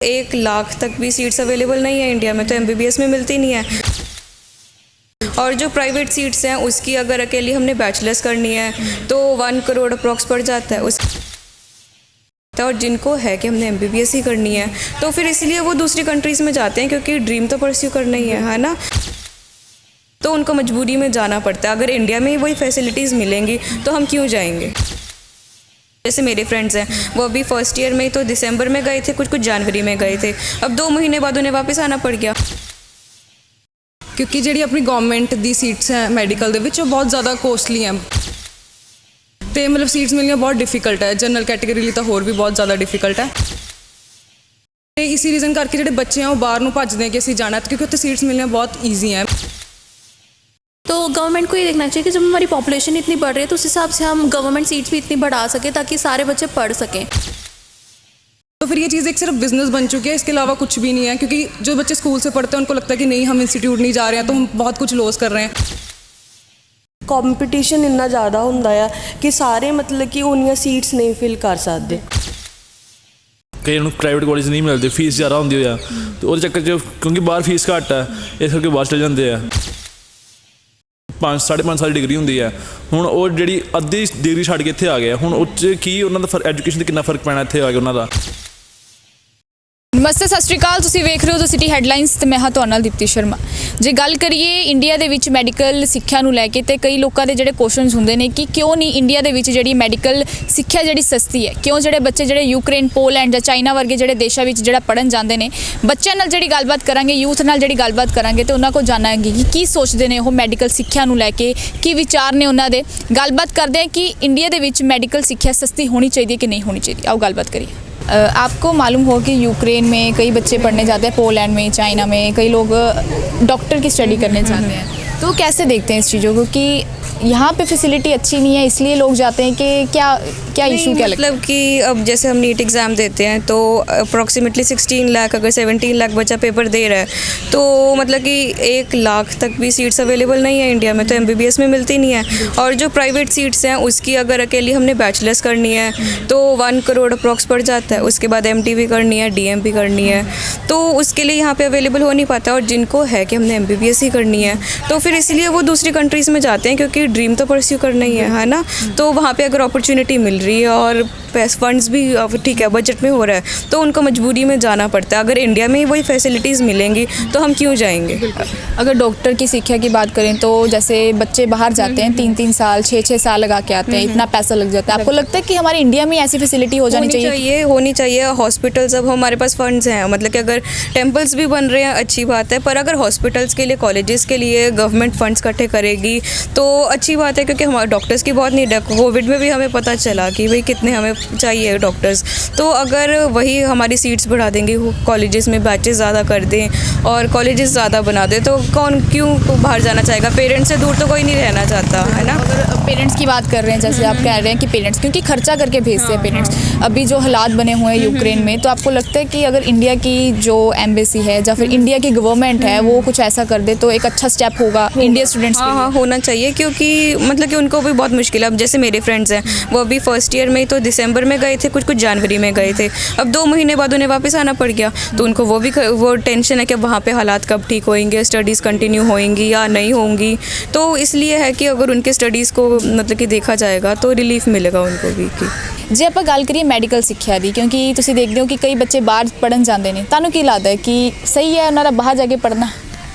1 लाख तक भी seats available नहीं है इंडिया में, तो एमबीबीएस में मिलती नहीं है। और जो प्राइवेट सीट्स हैं उसकी अगर अकेली हमने बैचलर्स करनी है तो 1 करोड़ अप्रॉक्स पड़ जाता है उस। और जिनको है कि हमने एमबीबीएस ही करनी है तो फिर इसलिए वो दूसरी कंट्रीज़ में जाते हैं, क्योंकि ड्रीम तो परस्यू करना ही है ना। तो उनको मजबूरी में जाना पड़ता है। अगर इंडिया में ही वही फैसिलिटीज़ मिलेंगी तो हम क्यों जाएंगे। जैसे मेरे फ्रेंड्स हैं वो अभी फर्स्ट ईयर में तो दिसंबर में गए थे, कुछ जनवरी में गए थे, अब 2 महीने बाद उन्हें वापस आना पड़ गया। क्योंकि ਜਿਹੜੀ ਆਪਣੀ ਗਵਰਨਮੈਂਟ ਦੀ ਸੀਟਸ ਹੈ ਮੈਡੀਕਲ ਦੇ ਵਿੱਚ ਉਹ ਬਹੁਤ ਜ਼ਿਆਦਾ ਕੋਸਟਲੀ ਹੈ ਤੇ ਮਤਲਬ ਸੀਟਸ ਮਿਲਣੀਆਂ ਬਹੁਤ ਡਿਫਿਕਲਟ ਹੈ। ਜਨਰਲ ਕੈਟਾਗਰੀ ਲਈ ਤਾਂ ਹੋਰ ਵੀ ਬਹੁਤ ਜ਼ਿਆਦਾ ਡਿਫਿਕਲਟ ਹੈ ਤੇ ਇਸੇ ਰੀਜ਼ਨ ਕਰਕੇ ਜਿਹੜੇ ਬੱਚੇ ਆ ਉਹ ਬਾਹਰ ਨੂੰ ਭੱਜਦੇ ਆ ਕਿ ਅਸੀਂ ਜਾਣਾ, क्योंकि ਉੱਥੇ सीट्स मिलना बहुत ईजी है। तो गवर्नमेंट को ये देखना चाहिए कि जब हमारी पॉपुलेशन इतनी बढ़ रही है तो उस हिसाब से हम गवर्नमेंट सीट्स भी इतनी बढ़ा सकें ताकि सारे बच्चे पढ़ सकें। तो फिर ये चीज़ एक सिर्फ बिजनेस बन चुकी है, इसके अलावा कुछ भी नहीं है। क्योंकि जो बच्चे स्कूल से पढ़ते हैं उनको लगता है कि नहीं हम इंस्टीट्यूट नहीं जा रहे हैं तो हम बहुत कुछ लॉस कर रहे हैं। ਕੰਪੀਟੀਸ਼ਨ ਇੰਨਾ ਜ਼ਿਆਦਾ ਹੁੰਦਾ ਆ ਕਿ ਸਾਰੇ ਮਤਲਬ ਕਿ ਉਹਨੀਆਂ ਸੀਟਸ ਨਹੀਂ ਫਿਲ ਕਰ ਸਕਦੇ। ਕਈ ਨੂੰ ਪ੍ਰਾਈਵੇਟ ਕਾਲਜ ਨਹੀਂ ਮਿਲਦੇ, ਫੀਸ ਜ਼ਿਆਦਾ ਹੁੰਦੀ ਆ ਤੇ ਉਹਦੇ ਚੱਕਰ 'ਚ ਕਿਉਂਕਿ ਬਾਹਰ ਫੀਸ ਘੱਟ ਆ ਇਸ ਕਰਕੇ ਬਾਹਰ ਚਲੇ ਜਾਂਦੇ ਆ। 5-5.5 ਸਾਲ ਡਿਗਰੀ ਹੁੰਦੀ ਹੈ, ਹੁਣ ਉਹ ਜਿਹੜੀ ਅੱਧੀ ਡਿਗਰੀ ਛੱਡ ਕੇ ਇੱਥੇ ਆ ਗਿਆ, ਹੁਣ ਉਹ 'ਚ ਕੀ ਉਹਨਾਂ ਦਾ ਐਜੂਕੇਸ਼ਨ 'ਤੇ ਕਿੰਨਾ ਫਰਕ ਪੈਣਾ ਇੱਥੇ ਆ ਕੇ ਉਹਨਾਂ ਦਾ। ਨਮਸਤੇ, ਸਤਿ ਸ਼੍ਰੀ ਅਕਾਲ। ਤੁਸੀਂ ਵੇਖ ਰਹੇ ਹੋ ਦ ਸਿਟੀ ਹੈਡਲਾਈਨਸ ਤੇ ਮੈਂ ਹਾਂ ਤੁਹਾਡੇ ਨਾਲ ਦੀਪਤੀ ਸ਼ਰਮਾ। ਜੇ ਗੱਲ ਕਰੀਏ ਇੰਡੀਆ ਦੇ ਵਿੱਚ ਮੈਡੀਕਲ ਸਿੱਖਿਆ ਨੂੰ ਲੈ ਕੇ ਤੇ ਕਈ ਲੋਕਾਂ ਦੇ ਜਿਹੜੇ ਕੁਐਸਚਨਸ ਹੁੰਦੇ ਨੇ ਕਿ ਕਿਉਂ ਨਹੀਂ ਇੰਡੀਆ ਦੇ ਵਿੱਚ ਜਿਹੜੀ ਮੈਡੀਕਲ ਸਿੱਖਿਆ ਜਿਹੜੀ ਸਸਤੀ ਹੈ, ਕਿਉਂ ਜਿਹੜੇ ਬੱਚੇ ਜਿਹੜੇ ਯੂਕਰੇਨ, ਪੋਲੈਂਡ ਜਾਂ ਚਾਈਨਾ ਵਰਗੇ ਜਿਹੜੇ ਦੇਸ਼ਾਂ ਵਿੱਚ ਜਿਹੜਾ ਪੜ੍ਹਨ ਜਾਂਦੇ ਨੇ। ਬੱਚਿਆਂ ਨਾਲ ਜਿਹੜੀ ਗੱਲਬਾਤ ਕਰਾਂਗੇ, ਯੂਥ ਨਾਲ ਜਿਹੜੀ ਗੱਲਬਾਤ ਕਰਾਂਗੇ ਤੇ ਉਹਨਾਂ ਕੋਲ ਜਾਣਾਂਗੇ ਕਿ ਕੀ ਸੋਚਦੇ ਨੇ ਉਹ ਮੈਡੀਕਲ ਸਿੱਖਿਆ ਨੂੰ ਲੈ ਕੇ, ਕੀ ਵਿਚਾਰ ਨੇ ਉਹਨਾਂ ਦੇ। ਗੱਲਬਾਤ ਕਰਦੇ ਹਾਂ ਕਿ ਇੰਡੀਆ ਦੇ ਵਿੱਚ ਮੈਡੀਕਲ ਸਿੱਖਿਆ ਸਸਤੀ ਹੋਣੀ ਚਾਹੀਦੀ ਹੈ कि नहीं होनी चाहिए। आओ गलबात करिए। आपको मालूम हो कि यूक्रेन में कई बच्चे पढ़ने जाते हैं, पोलैंड में, चाइना में कई लोग डॉक्टर की स्टडी करने जाते हैं। तो कैसे देखते हैं इस चीज़ों को कि यहाँ पे फैसिलिटी अच्छी नहीं है इसलिए लोग जाते हैं, कि क्या इशू क्या लगता है? मतलब कि अब जैसे हम नीट एग्ज़ाम देते हैं तो अप्रॉक्सीमेटली 16 लाख, अगर 17 लाख बच्चा पेपर दे रहा है तो मतलब कि 1 लाख तक भी सीट्स अवेलेबल नहीं है इंडिया में, तो एमबीबीएस में मिलती नहीं है। और जो प्राइवेट सीट्स हैं उसकी अगर अकेली हमने बैचलर्स करनी है तो 1 करोड़ अप्रॉक्स पड़ जाता है। उसके बाद एमटीवी करनी है, डीएमपी करनी है, तो उसके लिए यहाँ पे अवेलेबल हो नहीं पाता। और जिनको है कि हमने एमबीबीएस ही करनी है तो फिर इसलिए वो दूसरी कंट्रीज़ में जाते हैं, क्योंकि ड्रीम तो परस्यू करना ही है ना। तो वहाँ पे अगर अपॉर्चुनिटी मिल रही है और फंड्स भी ठीक है, बजट में हो रहा है, तो उनको मजबूरी में जाना पड़ता है। अगर इंडिया में ही वही फैसिलिटीज़ मिलेंगी तो हम क्यों जाएंगे। अगर डॉक्टर की शिक्षा की बात करें तो जैसे बच्चे बाहर जाते हैं 3-3 साल, 6-6 साल लगा के आते हैं, इतना पैसा लग जाता है। आपको लगता है कि हमारे इंडिया में ऐसी फैसिलिटी हो जानी चाहिए? होनी चाहिए। हॉस्पिटल्स, अब हमारे पास फंड्स हैं, मतलब कि अगर टेम्पल्स भी बन रहे हैं अच्छी बात है, पर अगर हॉस्पिटल्स के लिए, कॉलेजेस के लिए गवर्नमेंट फंड्स इकट्ठे करेगी तो अच्छी बात है, क्योंकि हमारे डॉक्टर्स की बहुत नीड है। कोविड में भी हमें पता चला कि भाई कितने हमें चाहिए डॉक्टर्स। तो अगर वही हमारी सीट्स बढ़ा देंगे, कॉलेजेस में बैचेस ज़्यादा कर दें और कॉलेजेस ज़्यादा बना दें तो कौन क्यों बाहर जाना चाहेगा। पेरेंट्स से दूर तो कोई नहीं रहना चाहता है ना। अगर पेरेंट्स की बात कर रहे हैं, जैसे आप कह रहे हैं कि पेरेंट्स क्योंकि खर्चा करके भेजते हैं पेरेंट्स, अभी जो हालात बने हुए हैं यूक्रेन में, तो आपको लगता है कि अगर इंडिया की जो एम्बेसी है या फिर इंडिया की गवर्नमेंट है वो कुछ ऐसा कर दे तो एक अच्छा स्टेप होगा इंडिया स्टूडेंट्स के लिए? हाँ, होना चाहिए, क्योंकि मतलब कि उनको भी बहुत मुश्किल है। अब जैसे मेरे फ्रेंड्स हैं वो अभी फर्स्ट ईयर में तो दिसंबर में गए थे, कुछ जनवरी में गए थे, अब 2 महीने बाद उन्हें वापस आना पड़ गया। तो उनको वो टेंशन है कि वहाँ पे हालात कब ठीक होंगे, स्टडीज़ कंटिन्यू होंगी या नहीं होंगी। तो इसलिए है कि अगर उनके स्टडीज़ को मतलब कि देखा जाएगा तो रिलीफ मिलेगा उनको भी। ਜੇ ਆਪਾਂ ਗੱਲ ਕਰੀਏ ਮੈਡੀਕਲ ਸਿੱਖਿਆ ਦੀ, ਕਿਉਂਕਿ ਤੁਸੀਂ ਦੇਖਦੇ ਹੋ ਕਿ ਕਈ ਬੱਚੇ ਬਾਹਰ ਪੜ੍ਹਨ ਜਾਂਦੇ ਨੇ, ਤੁਹਾਨੂੰ ਕੀ ਲੱਗਦਾ ਹੈ ਕਿ ਸਹੀ ਹੈ ਉਹਨਾਂ ਦਾ ਬਾਹਰ ਜਾ ਕੇ ਪੜ੍ਹਨਾ?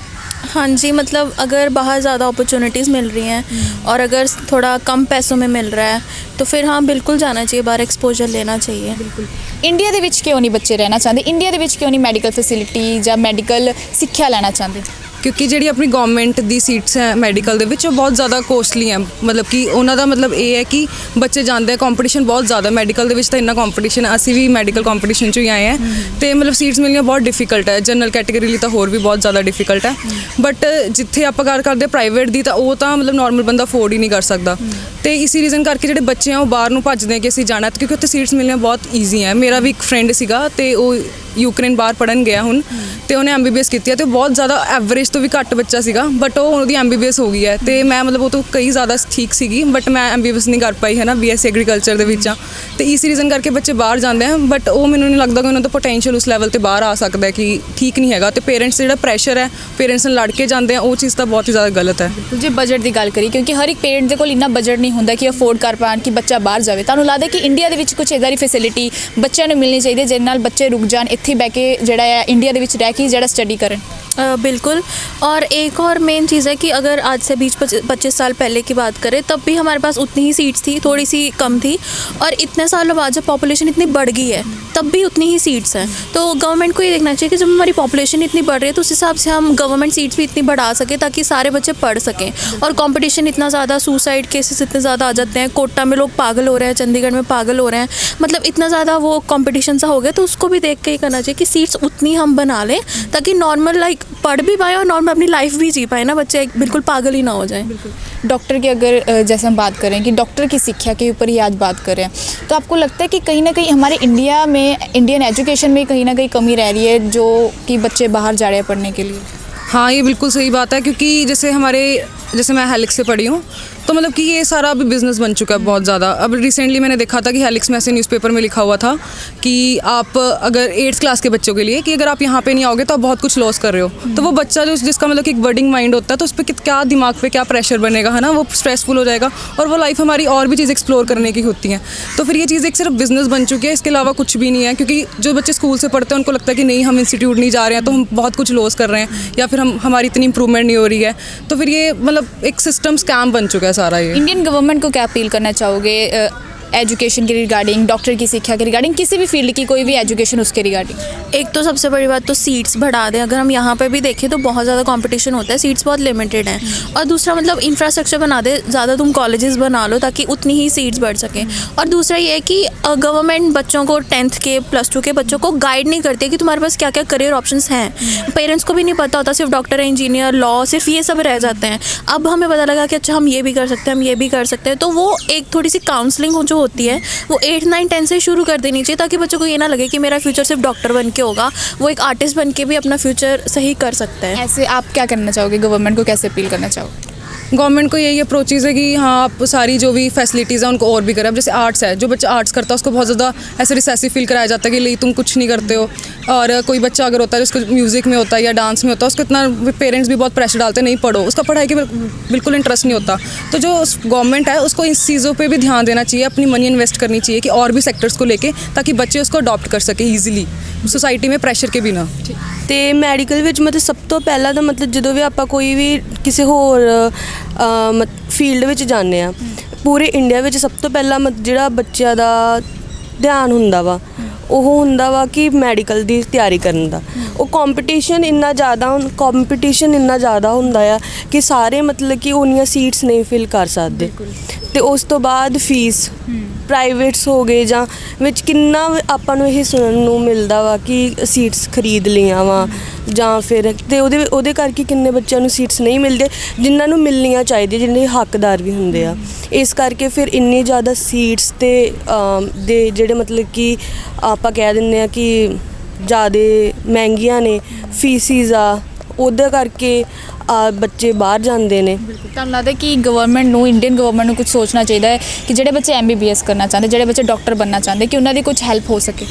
हाँ जी, मतलब अगर बाहर ज़्यादा अपॉर्चुनिटीज़ मिल रही हैं और अगर थोड़ा कम पैसों में मिल रहा है तो फिर हाँ बिल्कुल जाना चाहिए, बाहर एक्सपोजर लेना चाहिए। बिल्कुल। ਇੰਡੀਆ ਦੇ ਵਿੱਚ ਕਿਉਂ ਨਹੀਂ ਬੱਚੇ ਰਹਿਣਾ ਚਾਹੁੰਦੇ? ਇੰਡੀਆ ਦੇ ਵਿੱਚ ਕਿਉਂ ਨਹੀਂ ਮੈਡੀਕਲ ਫੈਸਿਲਿਟੀ ਜਾਂ ਮੈਡੀਕਲ ਸਿੱਖਿਆ ਲੈਣਾ ਚਾਹੁੰਦੇ? ਕਿਉਂਕਿ ਜਿਹੜੀ ਆਪਣੀ ਗਵਰਨਮੈਂਟ ਦੀ ਸੀਟਸ ਹੈ ਮੈਡੀਕਲ ਦੇ ਵਿੱਚ ਉਹ ਬਹੁਤ ਜ਼ਿਆਦਾ ਕੋਸਟਲੀ ਹੈ। ਮਤਲਬ ਕਿ ਉਹਨਾਂ ਦਾ ਮਤਲਬ ਇਹ ਹੈ ਕਿ ਬੱਚੇ ਜਾਂਦੇ ਆ, ਕੰਪੀਟੀਸ਼ਨ ਬਹੁਤ ਜ਼ਿਆਦਾ ਮੈਡੀਕਲ ਦੇ ਵਿੱਚ, ਤਾਂ ਇੰਨਾ ਕੰਪੀਟੀਸ਼ਨ, ਅਸੀਂ ਵੀ ਮੈਡੀਕਲ ਕੰਪੀਟੀਸ਼ਨ 'ਚੋਂ ਹੀ ਆਏ ਹਾਂ ਅਤੇ ਮਤਲਬ ਸੀਟਸ ਮਿਲਣੀਆਂ ਬਹੁਤ ਡਿਫਿਕਲਟ ਹੈ। ਜਨਰਲ ਕੈਟਾਗਰੀ ਲਈ ਤਾਂ ਹੋਰ ਵੀ ਬਹੁਤ ਜ਼ਿਆਦਾ ਡਿਫਿਕਲਟ ਹੈ। ਬਟ ਜਿੱਥੇ ਆਪਾਂ ਗੱਲ ਕਰਦੇ ਪ੍ਰਾਈਵੇਟ ਦੀ ਤਾਂ ਉਹ ਤਾਂ ਮਤਲਬ ਨੋਰਮਲ ਬੰਦਾ ਅਫੋਰਡ ਹੀ ਨਹੀਂ ਕਰ ਸਕਦਾ। ਤੇ ਇਸੇ ਰੀਜ਼ਨ ਕਰਕੇ ਜਿਹੜੇ ਬੱਚੇ ਆ ਉਹ ਬਾਹਰ ਨੂੰ ਭੱਜਦੇ ਆ ਕਿ ਅਸੀਂ ਜਾਣਾ, ਕਿਉਂਕਿ ਉੱਥੇ ਸੀਟਸ ਮਿਲਣੀਆਂ ਬਹੁਤ ਈਜ਼ੀ ਹੈ। ਮੇਰਾ ਵੀ ਇੱਕ ਫਰੈਂਡ ਸੀਗਾ ਤੇ ਉਹ ਯੂਕਰੇਨ ਬਾਹਰ ਪੜ੍ਹਨ ਗਿਆ ਹੁਣ, ਤੇ ਉਹਨੇ MBBS ਕੀਤੀ ਹੈ ਤੇ ਬਹੁਤ ਜ਼ਿਆਦਾ ਐਵਰੇਜ ਤੋਂ ਵੀ ਘੱਟ ਬੱਚਾ ਸੀਗਾ, ਬਟ ਉਹਦੀ MBBS ਹੋ ਗਈ ਹੈ। ਤੇ ਮੈਂ ਮਤਲਬ ਉਹ ਤੋਂ ਕਈ ਜ਼ਿਆਦਾ ਠੀਕ ਸੀਗੀ, ਬਟ ਮੈਂ MBBS ਨਹੀਂ ਕਰ ਪਾਈ ਹੈ ਨਾ, BSc ਐਗਰੀਕਲਚਰ ਦੇ ਵਿੱਚ ਆ। ਤੇ ਇਸ ਰੀਜ਼ਨ ਕਰਕੇ ਬੱਚੇ ਬਾਹਰ ਜਾਂਦੇ ਆ, ਬਟ ਉਹ ਮੈਨੂੰ ਨਹੀਂ ਲੱਗਦਾ ਕਿ ਉਹਨਾਂ ਦਾ ਪੋਟੈਂਸ਼ੀਅਲ ਉਸ ਲੈਵਲ ਤੇ ਬਾਹਰ ਆ ਸਕਦਾ, ਕਿ ਠੀਕ ਨਹੀਂ ਹੈਗਾ। ਤੇ ਪੇਰੈਂਟਸ ਜਿਹੜਾ ਪ੍ਰੈਸ਼ਰ ਹੈ, ਪੇਰੈਂਟਸ ਨਾਲ ਲੜ ਕੇ ਜਾਂਦੇ ਆ, ਉਹ ਚੀਜ਼ ਤਾਂ ਬਹੁਤ ਹੀ ਜ਼ਿਆਦਾ ਗਲਤ ਹੈ। ਜੇ ਬਜਟ ਦੀ ਗੱਲ ਕਰੀ, ਕਿਉਂਕਿ ਹਰ ਇੱਕ ਪੇਰੈਂਟ ਦੇ ਕੋਲ ਇੰਨਾ ਬਜਟ ਨਹੀਂ ਹੁੰਦਾ ਕਿ ਅਫੋਰਡ ਕਰ ਪਾਉਣ ਕਿ ਬੱਚਾ ਬਾਹਰ ਜਾਵੇ। ਤੁਹਾਨੂੰ ਲੱਗਦਾ ਕਿ ਇੰਡੀਆ ਦੇ ਵਿੱਚ ਕੁਝ ਇੱਦਾਂ ਦੀ ਫੈਸਿਲਿਟੀ ਬੱਚਿਆਂ ਨੂੰ ਮਿਲਣੀ ਚਾਹੀਦੀ ਜਿਹਦੇ ਨਾਲ ਬੱਚੇ ਰੁਕ ਜਾਣ, ਇੱਥੇ ਬਹਿ ਕੇ ਜਿਹੜਾ ਹੈ इंडिया ਦੇ ਵਿੱਚ ਰਹਿ ਕੇ ਜਿਹੜਾ स्टडी करें? बिल्कुल। और एक और मेन चीज़ है कि अगर आज से 20-25 साल पहले की बात करें तब भी हमारे पास उतनी ही सीट्स थी, थोड़ी सी कम थी, और इतने सालों बाद जब पॉपुलेशन इतनी बढ़ गई है तब भी उतनी ही सीट्स हैं। तो गवर्नमेंट को ये देखना चाहिए कि जब हमारी पॉपुलेशन इतनी बढ़ रही है तो उस हिसाब से हम गवर्नमेंट सीट्स भी इतनी बढ़ा सकें ताकि सारे बच्चे पढ़ सकें। और कंपटीशन इतना ज़्यादा, सुसाइड केसेस इतने ज़्यादा आ जाते हैं, कोटा में लोग पागल हो रहे हैं, चंडीगढ़ में पागल हो रहे हैं, मतलब इतना ज़्यादा वो कंपटीशन सा हो गया। तो उसको भी देख के ही करना चाहिए कि सीट्स उतनी हम बना लें ताकि नॉर्मल लाइक पढ़ भी पाए और नॉर्मल अपनी लाइफ भी जी पाए ना, बच्चे बिल्कुल पागल ही ना हो जाएं। डॉक्टर की अगर जैसे हम बात करें कि डॉक्टर की शिक्षा के ऊपर ही आज बात करें, तो आपको लगता है कि कहीं ना कहीं हमारे इंडिया में इंडियन एजुकेशन में कहीं ना कहीं कमी रह रही है जो कि बच्चे बाहर जा रहे हैं पढ़ने के लिए? हाँ, ये बिल्कुल सही बात है, क्योंकि जैसे मैं हेलिक्स से पढ़ी हूँ, तो मतलब कि ये सारा अभी बिज़नेस बन चुका है बहुत ज़्यादा। अब रिसेंटली मैंने देखा था कि हेलिक्स में ऐसे न्यूज़पेपर में लिखा हुआ था कि आप अगर 8th क्लास के बच्चों के लिए कि अगर आप यहाँ पे नहीं आओगे तो आप बहुत कुछ लॉस कर रहे हो। तो वो बच्चा जो जिसका मतलब कि एक बर्डिंग माइंड होता है, तो उस पर क्या दिमाग पे क्या प्रेशर बनेगा, है ना, वो स्ट्रेसफुल हो जाएगा, और वो लाइफ हमारी और भी चीज़ एक्सप्लोर करने की होती हैं। तो फिर ये चीज़ एक सिर्फ बिज़नेस बन चुकी है, इसके अलावा कुछ भी नहीं है। क्योंकि जो बच्चे स्कूल से पढ़ते हैं उनको लगता है कि नहीं, हम इंस्टीट्यूट नहीं जा रहे हैं तो हम बहुत कुछ लॉस कर रहे हैं, या फिर हमारी इतनी इंप्रूवमेंट नहीं हो रही है। तो फिर ये मतलब एक सिस्टम स्कैम बन चुका है सारा। ये इंडियन गवर्नमेंट को क्या अपील करना चाहोगे एजुकेशन के रिगार्डिंग, डॉक्टर की शिक्षा के रिगार्डिंग, किसी भी फील्ड की कोई भी एजुकेशन उसके रिगार्डिंग? एक तो सबसे बड़ी बात तो सीट्स बढ़ा दें। अगर हम यहाँ पे भी देखें तो बहुत ज़्यादा कंपटीशन होता है, सीट्स बहुत लिमिटेड हैं। और दूसरा मतलब इंफ्रास्ट्रक्चर बना दे, ज़्यादा तुम कॉलेजेस बना लो ताकि उतनी ही सीट्स बढ़ सकें। और दूसरा ये है कि गवर्नमेंट बच्चों को 10th के +2 के बच्चों को गाइड नहीं करती कि तुम्हारे पास क्या क्या करियर ऑप्शंस हैं। पेरेंट्स को भी नहीं पता होता, सिर्फ डॉक्टर, इंजीनियर, लॉ, सिर्फ ये सब रह जाते हैं। अब हमें पता लगा कि अच्छा हम ये भी कर सकते हैं, हम ये भी कर सकते हैं। तो वो एक थोड़ी सी काउंसलिंग जो होती है वो 8, 9, 10 से शुरू कर देनी चाहिए ताकि बच्चों को ये ना लगे कि मेरा फ्यूचर सिर्फ डॉक्टर बन के होगा, वो एक आर्टिस्ट बन के भी अपना फ्यूचर सही कर सकता है। ऐसे आप क्या करना चाहोगे, गवर्नमेंट को कैसे अपील करना चाहोगे? गवर्नमेंट को यही अप्रोचेज़ है कि हाँ, आप सारी जो भी फैसिलिटीज़ हैं उनको और भी करें। अब जैसे आर्ट्स है, जो बच्चा आर्ट्स करता है उसको बहुत ज़्यादा ऐसे रिसेसिव फील कराया जाता है कि नहीं तुम कुछ नहीं करते हो। और कोई बच्चा अगर होता है जिसको म्यूज़िक में होता है या डांस में होता है, उसको इतना पेरेंट्स भी बहुत प्रेशर डालते हैं, नहीं पढ़ो, उसका पढ़ाई के बिल्कुल इंटरेस्ट नहीं होता। तो जो गवर्नमेंट है उसको इन चीज़ों पर भी ध्यान देना चाहिए, अपनी मनी इन्वेस्ट करनी चाहिए कि और भी सेक्टर्स को लेके, ताकि बच्चे उसको अडॉप्ट कर सके ईजिली सोसाइटी में प्रेशर के बिना। ਤੇ ਮੈਡੀਕਲ ਵਿੱਚ ਮਤਲਬ ਸਭ ਤੋਂ ਪਹਿਲਾਂ ਤਾਂ ਮਤਲਬ ਜਦੋਂ ਵੀ ਆਪਾਂ ਕੋਈ ਵੀ ਕਿਸੇ ਹੋਰ ਫੀਲਡ ਵਿੱਚ ਜਾਂਦੇ ਆ, ਪੂਰੇ ਇੰਡੀਆ ਵਿੱਚ ਸਭ ਤੋਂ ਪਹਿਲਾਂ ਜਿਹੜਾ ਬੱਚਿਆਂ ਦਾ ਧਿਆਨ ਹੁੰਦਾ ਵਾ ਉਹ ਹੁੰਦਾ ਵਾ ਕਿ ਮੈਡੀਕਲ ਦੀ ਤਿਆਰੀ ਕਰਨ ਦਾ। ਉਹ ਕੰਪੀਟੀਸ਼ਨ ਇੰਨਾ ਜ਼ਿਆਦਾ ਹੁੰਦਾ ਆ ਕਿ ਸਾਰੇ ਮਤਲਬ ਕਿ ਉਨੀਆਂ ਸੀਟਸ ਨਹੀਂ ਫਿਲ ਕਰ ਸਕਦੇ। ਤੇ ਉਸ ਤੋਂ ਬਾਅਦ ਫੀਸ ਪ੍ਰਾਈਵੇਟਸ ਹੋ ਗਏ ਜਾਂ ਵਿੱਚ ਕਿੰਨਾ ਆਪਾਂ ਨੂੰ ਇਹ ਸੁਣਨ ਨੂੰ ਮਿਲਦਾ ਵਾ ਕਿ ਸੀਟਸ ਖਰੀਦ ਲਈਆਂ ਵਾ, ਜਾਂ ਫਿਰ ਤੇ ਉਹਦੇ ਕਰਕੇ ਕਿੰਨੇ ਬੱਚਿਆਂ ਨੂੰ ਸੀਟਸ ਨਹੀਂ ਮਿਲਦੇ ਜਿਨ੍ਹਾਂ ਨੂੰ ਮਿਲਣੀਆਂ ਚਾਹੀਦੀਆਂ, ਜਿਹਨੇ ਹੱਕਦਾਰ ਵੀ ਹੁੰਦੇ ਆ। ਇਸ ਕਰਕੇ ਫਿਰ ਇੰਨੀ ਜ਼ਿਆਦਾ ਸੀਟਸ ਤੇ ਦੇ ਜਿਹੜੇ ਮਤਲਬ ਕਿ ਆਪਾਂ ਕਹਿ ਦਿੰਦੇ ਆ ਕਿ ਜ਼ਿਆਦਾ ਮਹਿੰਗੀਆਂ ਨੇ ਫੀਸਿਸ ਆ, ਉਹਦੇ ਕਰਕੇ ਬੱਚੇ ਬਾਹਰ ਜਾਂਦੇ ਨੇ। ਤੁਹਾਨੂੰ ਲੱਗਦਾ ਕਿ ਗਵਰਨਮੈਂਟ ਨੂੰ, ਇੰਡੀਅਨ ਗਵਰਨਮੈਂਟ ਨੂੰ ਕੁਝ ਸੋਚਣਾ ਚਾਹੀਦਾ ਹੈ ਕਿ ਜਿਹੜੇ ਬੱਚੇ MBBS ਕਰਨਾ ਚਾਹੁੰਦੇ, ਜਿਹੜੇ ਬੱਚੇ ਡਾਕਟਰ ਬਣਨਾ ਚਾਹੁੰਦੇ, ਕਿ ਉਹਨਾਂ ਦੀ ਕੁਝ ਹੈਲਪ ਹੋ ਸਕੇ?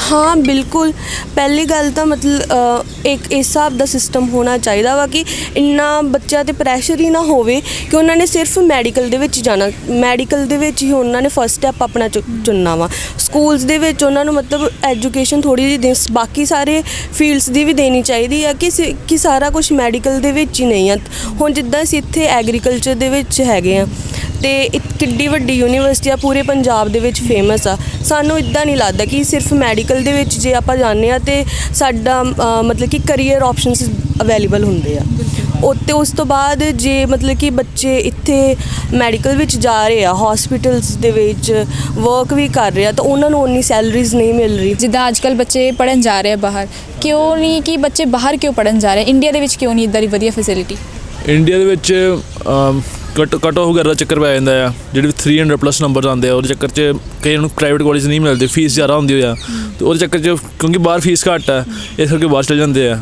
ਹਾਂ ਬਿਲਕੁਲ। ਪਹਿਲੀ ਗੱਲ ਤਾਂ ਮਤਲਬ ਇੱਕ ਇਸ ਹਿਸਾਬ ਦਾ ਸਿਸਟਮ ਹੋਣਾ ਚਾਹੀਦਾ ਵਾ ਕਿ ਇੰਨਾ ਬੱਚਿਆਂ 'ਤੇ ਪ੍ਰੈਸ਼ਰ ਹੀ ਨਾ ਹੋਵੇ ਕਿ ਉਹਨਾਂ ਨੇ ਸਿਰਫ ਮੈਡੀਕਲ ਦੇ ਵਿੱਚ ਜਾਣਾ, ਮੈਡੀਕਲ ਦੇ ਵਿੱਚ ਹੀ ਉਹਨਾਂ ਨੇ ਫਸਟ ਸਟੈਪ ਆਪਣਾ ਚੁਣਨਾ ਵਾ। ਸਕੂਲਸ ਦੇ ਵਿੱਚ ਉਹਨਾਂ ਨੂੰ ਮਤਲਬ ਐਜੂਕੇਸ਼ਨ ਥੋੜ੍ਹੀ ਜਿਹੀ ਬਾਕੀ ਸਾਰੇ ਫੀਲਡਸ ਦੀ ਵੀ ਦੇਣੀ ਚਾਹੀਦੀ ਆ ਕਿ ਸਾਰਾ ਕੁਛ ਮੈਡੀਕਲ ਦੇ ਵਿੱਚ ਹੀ ਨਹੀਂ ਆ। ਹੁਣ ਜਿੱਦਾਂ ਅਸੀਂ ਇੱਥੇ ਐਗਰੀਕਲਚਰ ਦੇ ਵਿੱਚ ਹੈਗੇ ਆ ਤੇ ਇੱਕ ਕਿੱਡੀ ਵੱਡੀ ਯੂਨੀਵਰਸਿਟੀ ਆ ਪੂਰੇ ਪੰਜਾਬ ਦੇ ਵਿੱਚ ਫੇਮਸ ਆ, ਸਾਨੂੰ ਇੱਦਾਂ ਨਹੀਂ ਲੱਗਦਾ ਕਿ ਸਿਰਫ ਮੈਡੀਕਲ ਦੇ ਵਿੱਚ ਜੇ ਆਪਾਂ ਜਾਂਦੇ ਆ ਤੇ ਸਾਡਾ ਮਤਲਬ ਕਿ ਕਰੀਅਰ ਆਪਸ਼ਨਸ ਅਵੇਲੇਬਲ ਹੁੰਦੇ ਆ। ਉੱਤੇ ਉਸ ਤੋਂ ਬਾਅਦ ਜੇ ਮਤਲਬ ਕਿ ਬੱਚੇ ਇੱਥੇ ਮੈਡੀਕਲ ਵਿੱਚ ਜਾ ਰਹੇ ਆ, ਹੌਸਪੀਟਲਸ ਦੇ ਵਿੱਚ ਵਰਕ ਵੀ ਕਰ ਰਹੇ ਆ, ਤਾਂ ਉਹਨਾਂ ਨੂੰ ਉਨੀ ਸੈਲਰੀਜ਼ ਨਹੀਂ ਮਿਲ ਰਹੀ। ਜਿੱਦਾਂ ਅੱਜ ਕੱਲ੍ਹ ਬੱਚੇ ਪੜ੍ਹਨ ਜਾ ਰਹੇ ਆ ਬਾਹਰ, ਕਿਉਂ ਨਹੀਂ ਕਿ ਬੱਚੇ ਬਾਹਰ ਕਿਉਂ ਪੜ੍ਹਨ ਜਾ ਰਹੇ, ਇੰਡੀਆ ਦੇ ਵਿੱਚ ਕਿਉਂ ਨਹੀਂ ਇੱਦਾਂ ਦੀ ਵਧੀਆ ਫੈਸਿਲਿਟੀ? ਇੰਡੀਆ ਦੇ ਵਿੱਚ ਕਟ ਆਫ ਵਗੈਰਾ ਦਾ ਚੱਕਰ ਪੈ ਜਾਂਦਾ ਆ, ਜਿਹੜੇ 300 ਪਲੱਸ ਨੰਬਰ ਆਉਂਦੇ ਆ ਉਹਦੇ ਚੱਕਰ 'ਚ ਕਈਆਂ ਨੂੰ ਪ੍ਰਾਈਵੇਟ ਕਾਲਜ ਨਹੀਂ ਮਿਲਦੇ, ਫੀਸ ਜ਼ਿਆਦਾ ਹੁੰਦੀ ਆ, ਤੇ ਉਹਦੇ ਚੱਕਰ 'ਚ ਕਿਉਂਕਿ ਬਾਹਰ ਫੀਸ ਘੱਟ ਆ ਇਸ ਕਰਕੇ ਬਾਹਰ ਚਲੇ ਜਾਂਦੇ ਆ,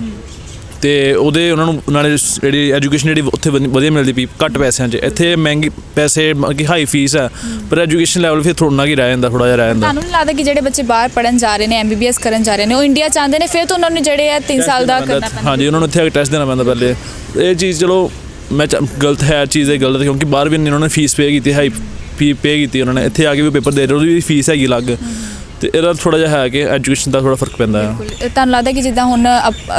ਤੇ ਉਹਨਾਂ ਨੂੰ ਨਾਲੇ ਜਿਹੜੀ ਐਜੂਕੇਸ਼ਨ ਜਿਹੜੀ ਉੱਥੇ ਵਧੀਆ ਮਿਲਦੀ ਪਈ ਘੱਟ ਪੈਸਿਆਂ 'ਚ। ਇੱਥੇ ਮਹਿੰਗੀ ਪੈਸੇ ਕਿ ਹਾਈ ਫੀਸ ਆ, ਪਰ ਐਜੂਕੇਸ਼ਨ ਲੈਵਲ ਫਿਰ ਥੋੜ੍ਹਾ ਹੀ ਰਹਿ ਜਾਂਦਾ, ਥੋੜ੍ਹਾ ਜਿਹਾ ਰਹਿ ਜਾਂਦਾ। ਤੁਹਾਨੂੰ ਨਹੀਂ ਲੱਗਦਾ ਕਿ ਜਿਹੜੇ ਬੱਚੇ ਬਾਹਰ ਪੜਨ ਜਾ ਰਹੇ ਨੇ MBBS ਕਰਨ ਜਾ ਰਹੇ ਨੇ ਉਹ ਇੰਡੀਆ ਚਾਹੁੰਦੇ ਨੇ, ਫਿਰ ਤਾਂ ਉਹਨਾਂ ਨੂੰ ਜਿਹੜੇ ਆ 3 ਸਾਲ ਦਾ ਕਰਨਾ ਪੈਂਦਾ? ਹਾਂਜੀ, ਉਹਨਾਂ ਨੂੰ ਇੱਥੇ ਆ ਕੇ ਟੈਸਟ ਦੇਣਾ ਪੈਂਦਾ ਪਹਿਲੇ। ਇਹ ਚੀਜ਼ ਚਲੋ ਗਲਤ ਹੈ, ਚੀਜ਼ ਇਹ ਗਲਤ, ਕਿਉਂਕਿ ਬਾਹਰ ਵੀ ਉਹਨਾਂ ਨੇ ਫੀਸ ਪੇ ਕੀਤੀ, ਹਾਈ ਪੇ ਕੀਤੀ ਉਹਨਾਂ ਨੇ, ਇੱਥੇ ਆ ਕੇ ਵੀ ਪੇਪਰ ਦੇ ਰਹੇ ਉਹਦੀ ਵੀ ਫੀਸ ਹੈਗੀ ਅਲੱਗ, ਤੇ ਇਹਦਾ ਥੋੜ੍ਹਾ ਜਿਹਾ ਹੈ ਕਿ ਐਜੂਕੇਸ਼ਨ ਦਾ ਥੋੜ੍ਹਾ ਫਰਕ ਪੈਂਦਾ ਹੈ। ਤੁਹਾਨੂੰ ਲੱਗਦਾ ਕਿ ਜਿੱਦਾਂ ਹੁਣ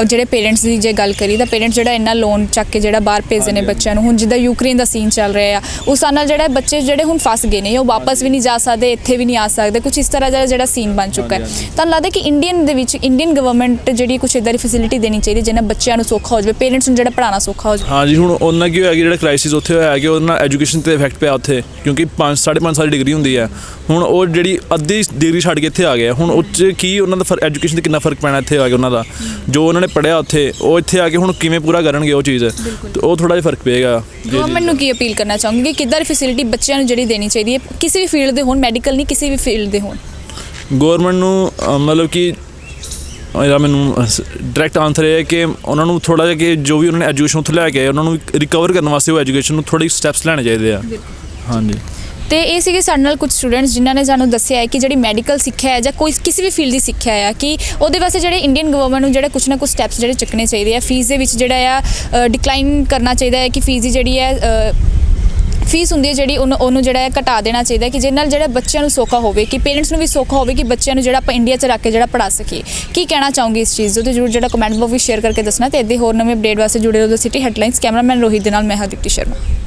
ਜਿਹੜੇ ਪੇਰੈਂਟਸ ਦੀ ਜੇ ਗੱਲ ਕਰੀ ਤਾਂ ਪੇਰੈਂਟਸ ਜਿਹੜਾ ਇੰਨਾ ਲੋਨ ਚੱਕ ਕੇ ਜਿਹੜਾ ਬਾਹਰ ਭੇਜਦੇ ਨੇ ਬੱਚਿਆਂ ਨੂੰ, ਹੁਣ ਜਿੱਦਾਂ ਯੂਕਰੇਨ ਦਾ ਸੀਨ ਚੱਲ ਰਿਹਾ ਆ ਉਸ ਨਾਲ ਜਿਹੜਾ ਬੱਚੇ ਜਿਹੜੇ ਹੁਣ ਫਸ ਗਏ ਨੇ ਉਹ ਵਾਪਸ ਵੀ ਨਹੀਂ ਜਾ ਸਕਦੇ, ਇੱਥੇ ਵੀ ਨਹੀਂ ਆ ਸਕਦੇ, ਕੁਝ ਇਸ ਤਰ੍ਹਾਂ ਦਾ ਜਿਹੜਾ ਸੀਨ ਬਣ ਚੁੱਕਾ ਹੈ। ਤੁਹਾਨੂੰ ਲੱਗਦਾ ਕਿ ਇੰਡੀਅਨ ਗਵਰਨਮੈਂਟ ਜਿਹੜੀ ਕੁਝ ਇੱਦਾਂ ਦੀ ਫੈਸਿਲਿਟੀ ਦੇਣੀ ਚਾਹੀਦੀ ਜਿਹਨਾਂ ਬੱਚਿਆਂ ਨੂੰ ਸੌਖਾ ਹੋ ਜਾਵੇ, ਪੇਰੈਂਟਸ ਨੂੰ ਜਿਹੜਾ ਪੜ੍ਹਾਉਣਾ ਸੌਖਾ ਹੋ ਜਾਵੇ? ਹਾਂਜੀ, ਹੁਣ ਉਹਨਾਂ ਕੀ ਹੋਇਆ ਕਿ ਜਿਹੜਾ ਕ੍ਰਾਈਸਿਸ ਉੱਥੇ ਹੋਇਆ ਕਿ ਉਹਦੇ ਨਾਲ ਐਜੂਕੇਸ਼ਨ 'ਤੇ ਇਫੈਕਟ ਪਿਆ ਉੱਥੇ, ਕਿਉਂਕਿ 5.5 ਸਾਲ ਡਿਗਰੀ ਹੁੰਦੀ ਹੈ, ਹੁਣ ਉਹ ਜਿਹੜੀ ਅੱਧੀ ਡਿਗਰੀ ਛੱਡ ਕੇ ਇੱਥੇ ਆ ਗਿਆ, ਹੁਣ ਉਹ 'ਚ ਕੀ ਉਹਨਾਂ ਦਾ ਐਜੂਕੇਸ਼ਨ 'ਤੇ ਕਿੰਨਾ ਫਰਕ ਪੈਣਾ ਇੱਥੇ ਆ ਕੇ, ਉਹਨਾਂ ਦਾ ਜੋ ਉਹਨਾਂ ਨੇ ਪੜ੍ਹਿਆ ਉੱਥੇ ਉਹ ਇੱਥੇ ਆ ਕੇ ਹੁਣ ਕਿਵੇਂ ਪੂਰਾ ਕਰਨਗੇ ਉਹ ਚੀਜ਼, ਤੇ ਉਹ ਥੋੜ੍ਹਾ ਜਿਹਾ ਫਰਕ ਪਏਗਾ। ਗਵਰਨਮੈਂਟ ਨੂੰ ਕੀ ਅਪੀਲ ਕਰਨਾ ਚਾਹੋਗੇ ਕਿ ਕਿੱਦਾਂ ਦੀ ਫੈਸਿਲਿਟੀ ਬੱਚਿਆਂ ਨੂੰ ਜਿਹੜੀ ਦੇਣੀ ਚਾਹੀਦੀ ਹੈ, ਕਿਸੇ ਵੀ ਫੀਲਡ ਦੇ ਹੋਣ, ਮੈਡੀਕਲ ਨਹੀਂ ਕਿਸੇ ਵੀ ਫੀਲਡ ਦੇ ਹੋਣ? ਗੌਰਮੈਂਟ ਨੂੰ ਮਤਲਬ ਕਿ ਇਹਦਾ ਮੈਨੂੰ ਡਾਇਰੈਕਟ ਆਨਸਰ ਇਹ ਹੈ ਕਿ ਉਹਨਾਂ ਨੂੰ ਥੋੜ੍ਹਾ ਜਿਹਾ ਕਿ ਜੋ ਵੀ ਉਹਨਾਂ ਨੇ ਐਜੂਕੇਸ਼ਨ ਉੱਥੋਂ ਲੈ ਕੇ ਆਏ ਉਹਨਾਂ ਨੂੰ ਰਿਕਵਰ ਕਰਨ ਵਾਸਤੇ ਉਹ ਐਜੂਕੇਸ਼ਨ ਨੂੰ ਥੋੜ੍ਹੇ ਸਟੈਪਸ ਲੈਣੇ ਚਾਹੀਦੇ ਆ। ਹਾਂਜੀ, ਤੇ ਇਹ ਸੀਗੇ ਸਾਡੇ ਨਾਲ ਕੁਝ ਸਟੂਡੈਂਟਸ ਜਿਨ੍ਹਾਂ ਨੇ ਸਾਨੂੰ ਦੱਸਿਆ ਹੈ ਕਿ ਜਿਹੜੀ ਮੈਡੀਕਲ ਸਿੱਖਿਆ ਹੈ ਜਾਂ ਕੋਈ ਕਿਸੇ ਵੀ ਫੀਲਡ ਦੀ ਸਿੱਖਿਆ ਹੈ ਕਿ ਉਹਦੇ ਵਾਸਤੇ ਜਿਹੜੇ ਇੰਡੀਅਨ ਗਵਰਨਮੈਂਟ ਨੂੰ ਜਿਹੜੇ ਕੁਝ ਨਾ ਕੁਝ ਸਟੈਪਸ ਜਿਹੜੇ ਚੁੱਕਣੇ ਚਾਹੀਦੇ ਆ, ਫੀਸ ਦੇ ਵਿੱਚ ਜਿਹੜਾ ਆ ਡਿਕਲਾਈਨ ਕਰਨਾ ਚਾਹੀਦਾ ਹੈ, ਕਿ ਫੀਸ ਦੀ ਜਿਹੜੀ ਹੈ ਫੀਸ ਹੁੰਦੀ ਹੈ ਜਿਹੜੀ ਉਹਨੂੰ ਜਿਹੜਾ ਹੈ ਘਟਾ ਦੇਣਾ ਚਾਹੀਦਾ, ਕਿ ਜਿਹਦੇ ਨਾਲ ਜਿਹੜਾ ਬੱਚਿਆਂ ਨੂੰ ਸੌਖਾ ਹੋਵੇ, ਕਿ ਪੇਰੈਂਟਸ ਨੂੰ ਵੀ ਸੌਖਾ ਹੋਵੇ, ਕਿ ਬੱਚਿਆਂ ਨੂੰ ਜਿਹੜਾ ਆਪਾਂ ਇੰਡੀਆ 'ਚ ਰੱਖ ਕੇ ਜਿਹੜਾ ਪੜ੍ਹਾ ਸਕੀਏ। ਕੀ ਕਹਿਣਾ ਚਾਹੋਗੇ ਇਸ ਚੀਜ਼ ਤੋਂ? ਜ਼ਰੂਰ ਜਿਹੜਾ ਕਮੈਂਟ ਬਾਕਸ ਵਿੱਚ ਸ਼ੇਅਰ ਕਰਕੇ ਦੱਸਣਾ, ਤੇ ਇੱਦਾਂ ਹੋਰ ਨਵੇਂ ਅਪਡੇਟ ਵਾਸਤੇ ਜੁੜੇ ਰਹੋ ਸਿਟੀ ਹੈਡਲਾਈਨਸ। ਕੈਮਰਾਮੈਨ ਰੋਹਿਤ ਦੇ ਨਾਲ ਮੈਂ ਹਾਂ ਦੀਪਤੀ ਸ਼ਰਮਾ।